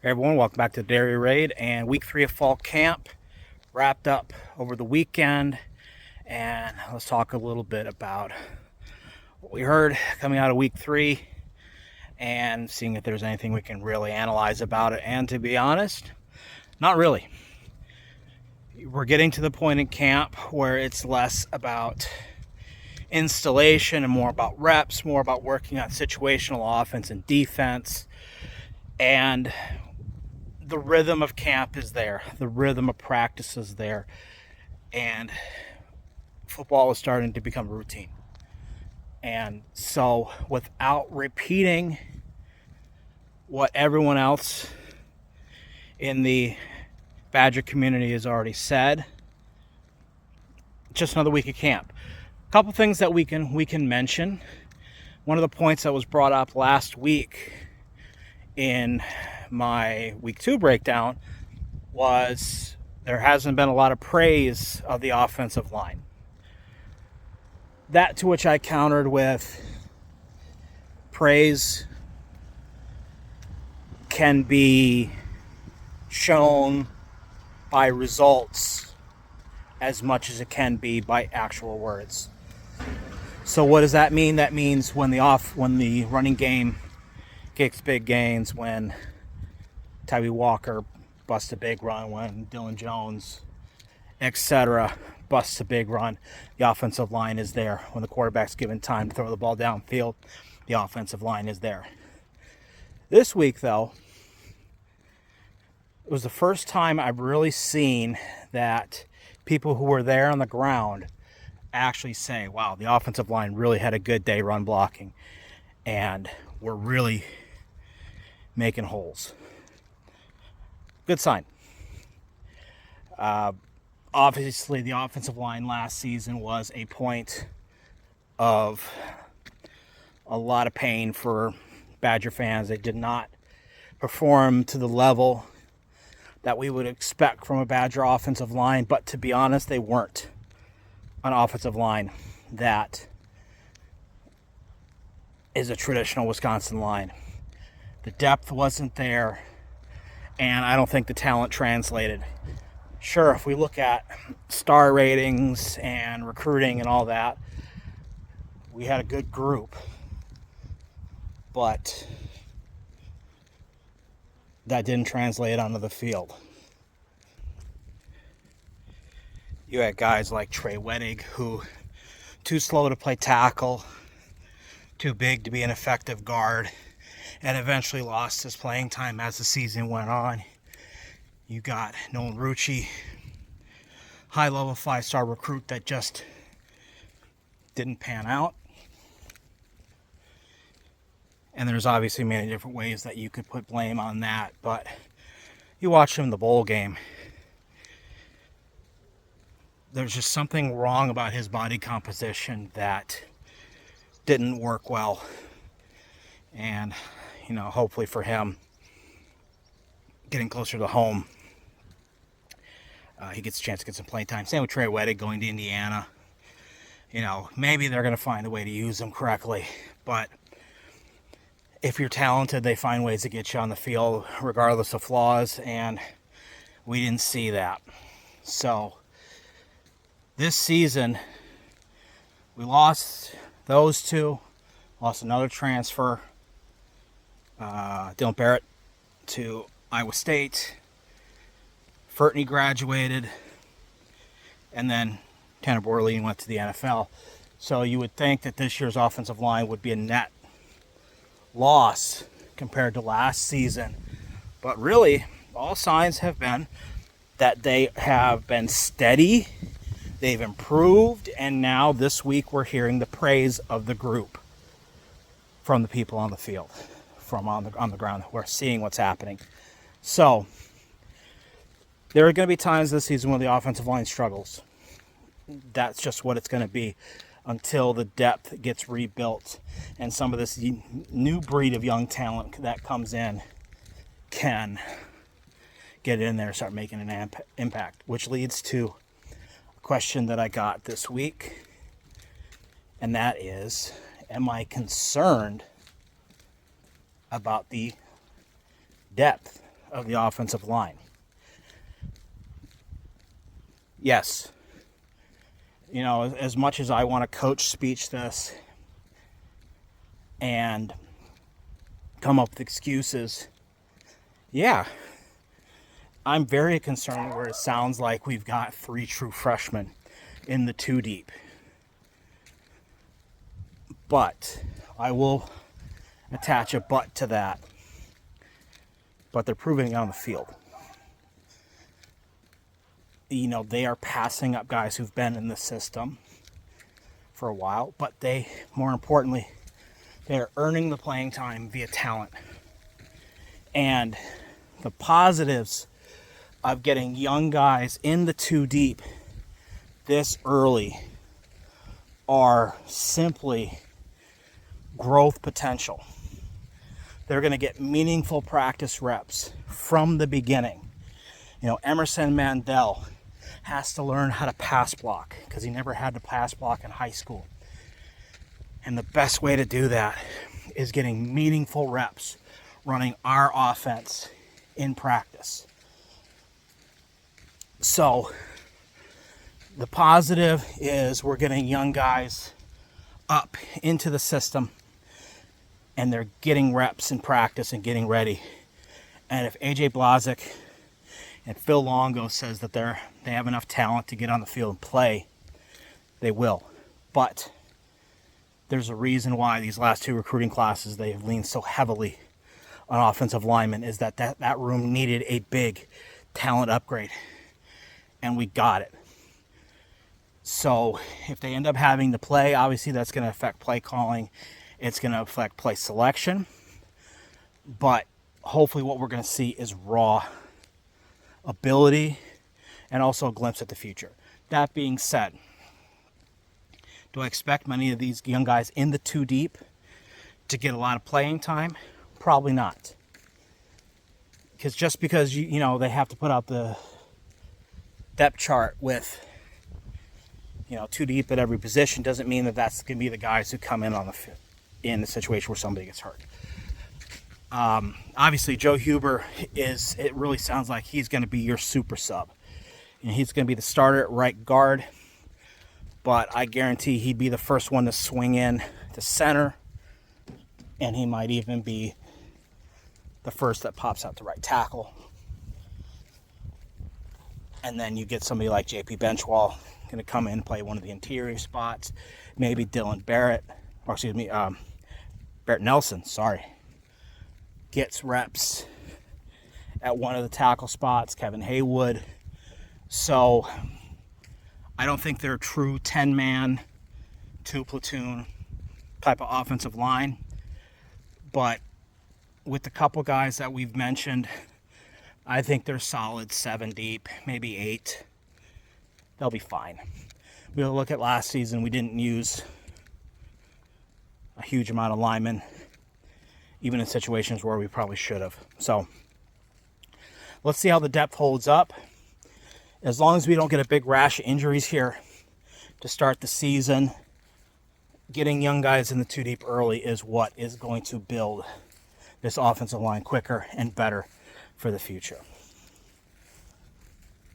Hey everyone, welcome back to the Dairy Raid. And week 3 of fall camp wrapped up over the weekend. And let's talk a little bit about what we heard coming out of week 3 and seeing if there's anything we can really analyze about it. And to be honest, not really. We're getting to the point in camp where it's less about installation and more about reps, more about working on situational offense and defense. And the rhythm of camp is there. The rhythm of practice is there. And football is starting to become routine. And so without repeating what everyone else in the Badger community has already said, just another week of camp. A couple things that we can mention. One of the points that was brought up last week in my week 2 breakdown was there hasn't been a lot of praise of the offensive line. That to which I countered with praise can be shown by results as much as it can be by actual words. So what does that mean? That means when the running game kicks big gains, when Tyree Walker busts a big run, when Dylan Jones, etc., busts a big run, the offensive line is there. When the quarterback's given time to throw the ball downfield, the offensive line is there. This week, though, it was the first time I've really seen that people who were there on the ground actually say, wow, the offensive line really had a good day run blocking, and we're really making holes. Good sign. Obviously, the offensive line last season was a point of a lot of pain for Badger fans. They did not perform to the level that we would expect from a Badger offensive line, but to be honest, they weren't an offensive line that is a traditional Wisconsin line. The depth wasn't there, and I don't think the talent translated. Sure, if we look at star ratings and recruiting and all that, we had a good group, but that didn't translate onto the field. You had guys like Trey Wettig, who too slow to play tackle, too big to be an effective guard, and eventually lost his playing time as the season went on. You got Nolan Rucci, high-level 5-star recruit that just didn't pan out. And there's obviously many different ways that you could put blame on that, but you watch him in the bowl game. There's just something wrong about his body composition that didn't work well. And hopefully for him, getting closer to home, he gets a chance to get some playing time. Same with Trey Wettig going to Indiana. Maybe they're going to find a way to use him correctly. But if you're talented, they find ways to get you on the field regardless of flaws, and we didn't see that. So this season, we lost those two, lost another transfer, Dylan Barrett to Iowa State. Furtney graduated, and then Tanner Borley went to the NFL. So you would think that this year's offensive line would be a net loss compared to last season. But really, all signs have been that they have been steady, they've improved, and now this week we're hearing the praise of the group from the people on the field, from on the ground. We're seeing what's happening. So there are going to be times this season when the offensive line struggles. That's just what it's going to be until the depth gets rebuilt and some of this new breed of young talent that comes in can get in there and start making an impact, which leads to a question that I got this week, and that is, am I concerned about the depth of the offensive line. Yes, as much as I want to coach speech this and come up with excuses, yeah, I'm very concerned where it sounds like we've got 3 true freshmen in the 2 deep. But I will attach a but to that. But they're proving it on the field. They are passing up guys who've been in the system for a while, but more importantly, they're earning the playing time via talent. And the positives of getting young guys in the 2 deep this early are simply growth potential. They're going to get meaningful practice reps from the beginning. Emerson Mandel has to learn how to pass block because he never had to pass block in high school. And the best way to do that is getting meaningful reps running our offense in practice. So the positive is we're getting young guys up into the system and they're getting reps in practice and getting ready. And if AJ Blazik and Phil Longo says that they have enough talent to get on the field and play, they will. But there's a reason why these last 2 recruiting classes they've leaned so heavily on offensive linemen, is that room needed a big talent upgrade, and we got it. So if they end up having to play, obviously that's going to affect play calling. It's going to affect play selection. But hopefully what we're going to see is raw ability and also a glimpse at the future. That being said, do I expect many of these young guys in the 2 deep to get a lot of playing time? Probably not. Because just because they have to put out the depth chart with 2 deep at every position doesn't mean that that's going to be the guys who come in in the situation where somebody gets hurt. Obviously, Joe Huber it really sounds like he's going to be your super sub. He's going to be the starter at right guard, but I guarantee he'd be the first one to swing in to center, and he might even be the first that pops out to right tackle. And then you get somebody like JP Benchwall going to come in and play one of the interior spots. Maybe Barrett Nelson, gets reps at one of the tackle spots, Kevin Haywood. So I don't think they're a true 10-man, 2-platoon type of offensive line. But with the couple guys that we've mentioned, I think they're solid 7 deep, maybe 8. They'll be fine. We'll look at last season. We didn't use a huge amount of linemen, even in situations where we probably should have. So let's see how the depth holds up. As long as we don't get a big rash of injuries here to start the season, getting young guys in the 2 deep early is what is going to build this offensive line quicker and better for the future.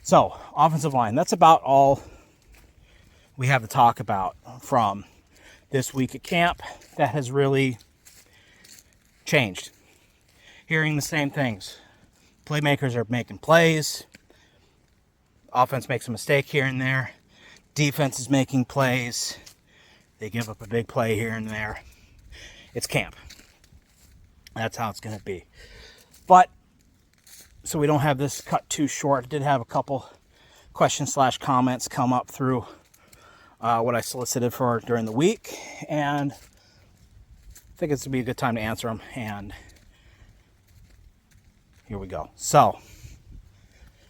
So, offensive line, that's about all we have to talk about from this week at camp that has really changed. Hearing the same things. Playmakers are making plays. Offense makes a mistake here and there. Defense is making plays. They give up a big play here and there. It's camp. That's how it's going to be. But, so we don't have this cut too short, I did have a couple questions/comments come up through what I solicited for during the week. And I think it's going to be a good time to answer them. And here we go. So,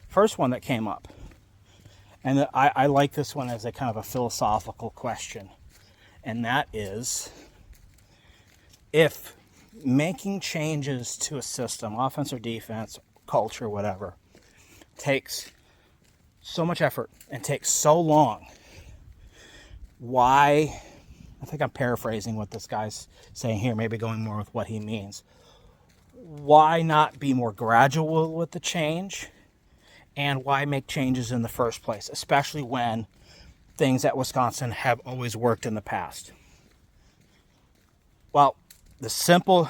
first one that came up. And I like this one as a kind of a philosophical question. And that is, if making changes to a system, offense or defense, culture, whatever, takes so much effort and takes so long, why, I think I'm paraphrasing what this guy's saying here, maybe going more with what he means. why not be more gradual with the change? And why make changes in the first place, especially when things at Wisconsin have always worked in the past? Well, the simple,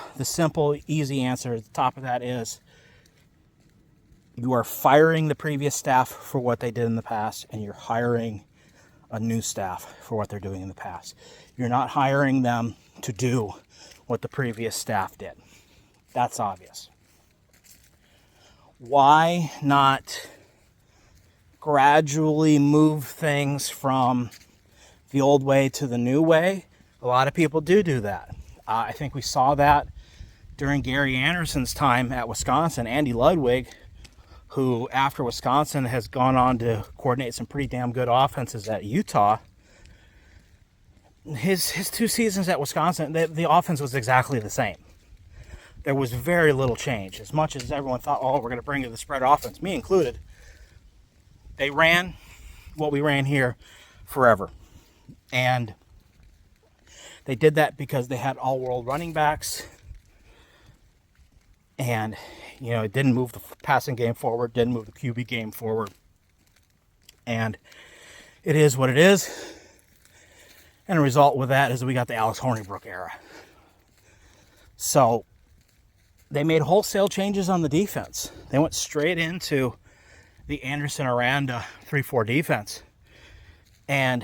easy answer at the top of that is you are firing the previous staff for what they did in the past, and you're hiring a new staff for what they're doing in the past. You're not hiring them to do what the previous staff did. That's obvious. Why not gradually move things from the old way to the new way? A lot of people do that. I think we saw that during Gary Anderson's time at Wisconsin. Andy Ludwig, who after Wisconsin has gone on to coordinate some pretty damn good offenses at Utah, his 2 seasons at Wisconsin, the offense was exactly the same. There was very little change. As much as everyone thought, oh, we're going to bring in the spread offense, me included, they ran what we ran here forever. And they did that because they had all-world running backs. And, it didn't move the passing game forward, didn't move the QB game forward. And it is what it is. And the result with that is we got the Alex Hornibrook era. So they made wholesale changes on the defense. They went straight into the Anderson Aranda 3-4 defense. And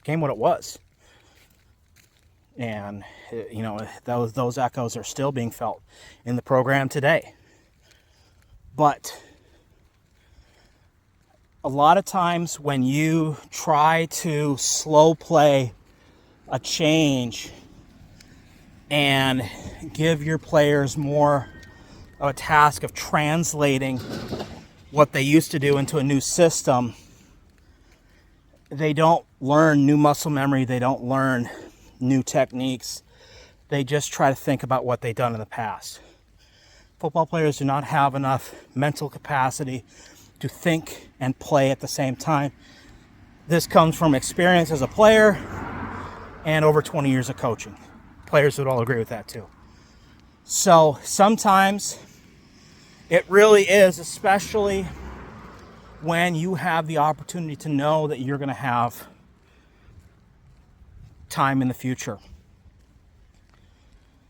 became what it was. And, those echoes are still being felt in the program today. But a lot of times when you try to slow play a change and give your players more of a task of translating what they used to do into a new system, they don't learn new muscle memory. They don't learn new techniques. They just try to think about what they've done in the past. Football players do not have enough mental capacity to think and play at the same time. This comes from experience as a player and over 20 years of coaching. Players would all agree with that too. So sometimes it really is, especially when you have the opportunity to know that you're going to have time in the future,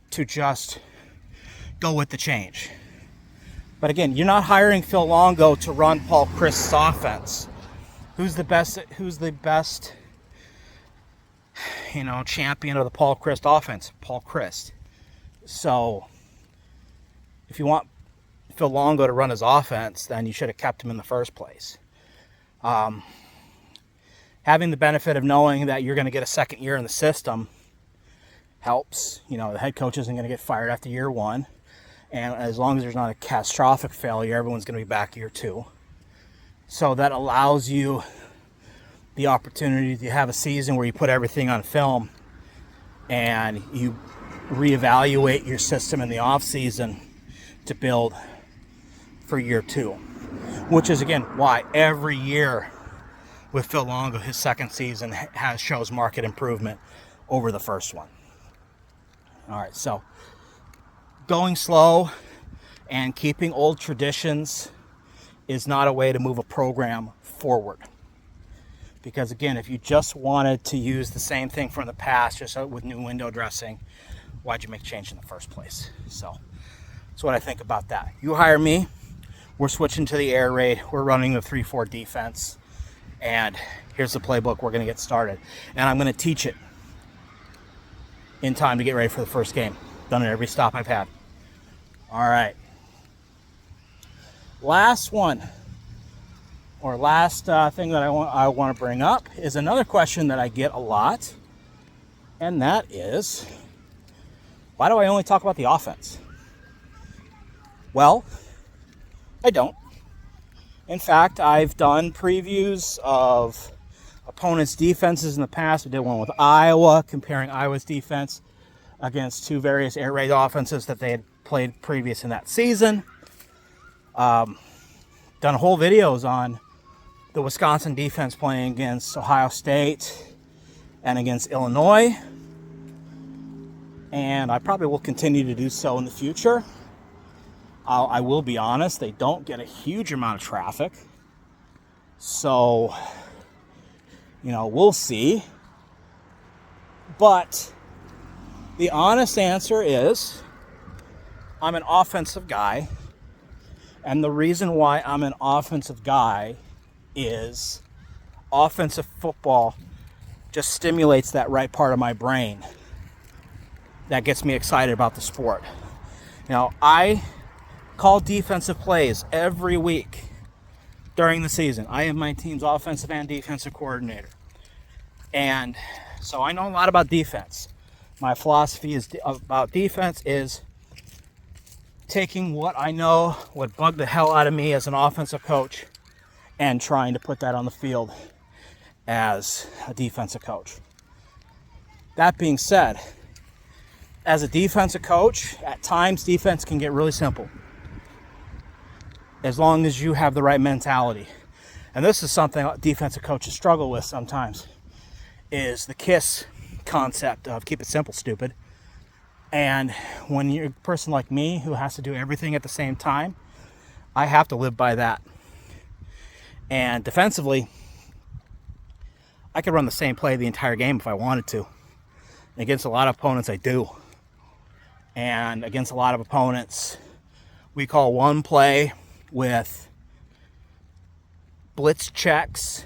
to just go with the change. But again, you're not hiring Phil Longo to run Paul Christ's offense. Who's the best champion of the Paul Christ offense? Paul Christ. So if you want Phil Longo to run his offense, then you should have kept him in the first place. Having the benefit of knowing that you're going to get a second year in the system helps. The head coach isn't going to get fired after year one. And as long as there's not a catastrophic failure, everyone's going to be back year 2. So that allows you the opportunity to have a season where you put everything on film and you reevaluate your system in the off season to build for year 2. Which is, again, why every year with Phil Longo, his second season shows market improvement over the first one. All right, so going slow and keeping old traditions is not a way to move a program forward. Because again, if you just wanted to use the same thing from the past, just with new window dressing, why'd you make change in the first place? So that's what I think about that. You hire me, we're switching to the air raid, we're running the 3-4 defense, and here's the playbook, we're going to get started. And I'm going to teach it in time to get ready for the first game. Done it every stop I've had. All right. Last thing that I want to bring up is another question that I get a lot, and that is, why do I only talk about the offense? Well, I don't. In fact, I've done previews of opponents' defenses in the past. We did one with Iowa, comparing Iowa's defense against 2 various air raid offenses that they had played previous in that season. Done whole videos on the Wisconsin defense playing against Ohio State and against Illinois. And I probably will continue to do so in the future. I will be honest, they don't get a huge amount of traffic. So, we'll see. But the honest answer is I'm an offensive guy. And the reason why I'm an offensive guy is offensive football just stimulates that right part of my brain that gets me excited about the sport. I call defensive plays every week during the season. I am my team's offensive and defensive coordinator. And so I know a lot about defense. My philosophy about defense is taking what I know, what bugged the hell out of me as an offensive coach, and trying to put that on the field as a defensive coach. That being said, as a defensive coach, at times defense can get really simple as long as you have the right mentality. And this is something defensive coaches struggle with sometimes, is the KISS concept of keep it simple, stupid. And when you're a person like me who has to do everything at the same time, I have to live by that. And defensively, I could run the same play the entire game if I wanted to. Against a lot of opponents, I do. And against a lot of opponents, we call one play with blitz checks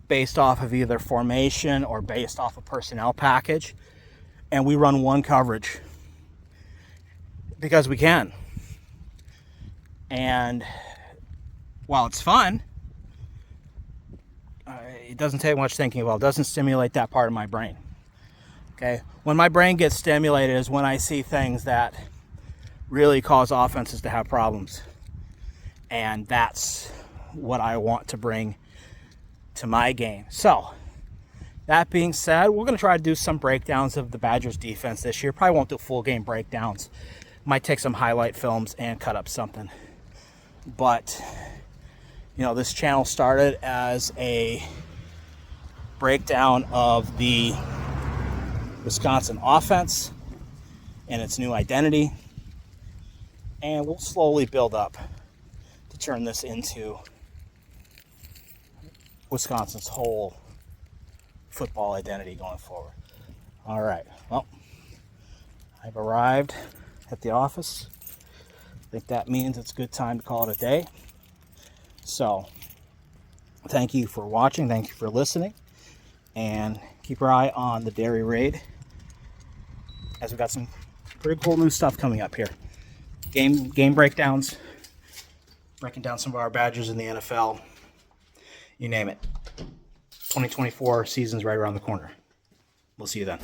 based off of either formation or based off of personnel package. And we run one coverage because we can. And while it's fun, it doesn't take much thinking about. It doesn't stimulate that part of my brain. Okay? When my brain gets stimulated is when I see things that really cause offenses to have problems. And that's what I want to bring to my game. So, that being said, we're going to try to do some breakdowns of the Badgers defense this year. Probably won't do full game breakdowns. Might take some highlight films and cut up something. But, this channel started as a breakdown of the Wisconsin offense and its new identity. And we'll slowly build up to turn this into Wisconsin's whole football identity going forward. All right. Well, I've arrived at the office. I think that means it's a good time to call it a day. So, thank you for watching. Thank you for listening. And keep your eye on the Dairy Raid, as we've got some pretty cool new stuff coming up here. Game breakdowns, breaking down some of our Badgers in the NFL. You name it. 2024 season's right around the corner. We'll see you then.